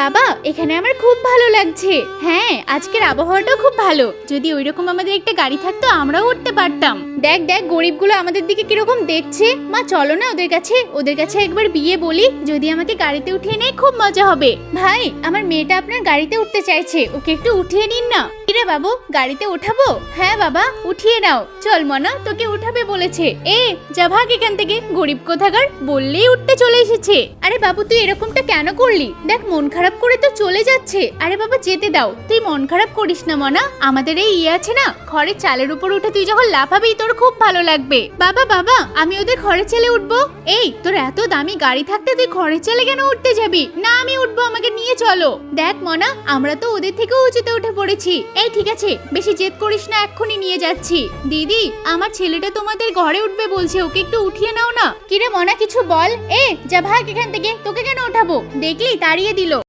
বাবা এখানে আমার খুব ভালো লাগছে। হ্যাঁ আজকের আবহাওয়াটাও খুব ভালো। যদি ওইরকম আমাদের একটা গাড়ি থাকতো আমরাও উঠতে পারতাম। দেখ দেখ গরিবগুলো আমাদের দিকে কিরকম দেখছে। মা চলো না ওদের কাছে একবার বিয়ে বলি, যদি আমাকে গাড়িতে উঠিয়ে নেয় খুব মজা হবে। ভাই আমার মেয়েটা আপনার গাড়িতে উঠতে চাইছে, ওকে একটু উঠিয়ে নিন না। কিরে বাবু গাড়িতে উঠাবো? হ্যাঁ বাবা উঠিয়ে নাও। চল মনা তোকে উঠাবে বলেছে। যা ভাগ এখান থেকে, গরিব কোথাকার, বললেই উঠতে চলে এসেছে। আরে বাবু তুই এরকমটা কেন করলি? দেখ মন খারাপ করে তো চলে যাচ্ছে। আরে বাবা যেতে দাও, তুই মন খারাপ করিস না মনা। আমাদের এই আছে না খড়ের চালের উপর উঠে তুই যখন লাফাবি তোর খুব ভালো লাগবে। বাবা বাবা আমি ওদের খড়ের চালে উঠবো। তোর এত দামি গাড়ি থাকতে তুই খড়ের চালে কেন উঠতে যাবি? না আমি উঠবো, আমাকে নিয়ে চলো। দেখ মনা আমরা তো ওদের থেকেও উঁচুতে উঠে পড়েছি। ঠিক আছে বেশি জেদ করিস না, এক্ষুনি নিয়ে যাচ্ছি। দিদি আমার ছেলেটা তোমাদের ঘরে উঠবে বলছে, ওকে একটু উঠিয়ে নাও না। কিরে মনা কিছু বল। যা ভাগ এখান থেকে, তোকে কেন ওঠাবো? দেখলি তাড়িয়ে দিল।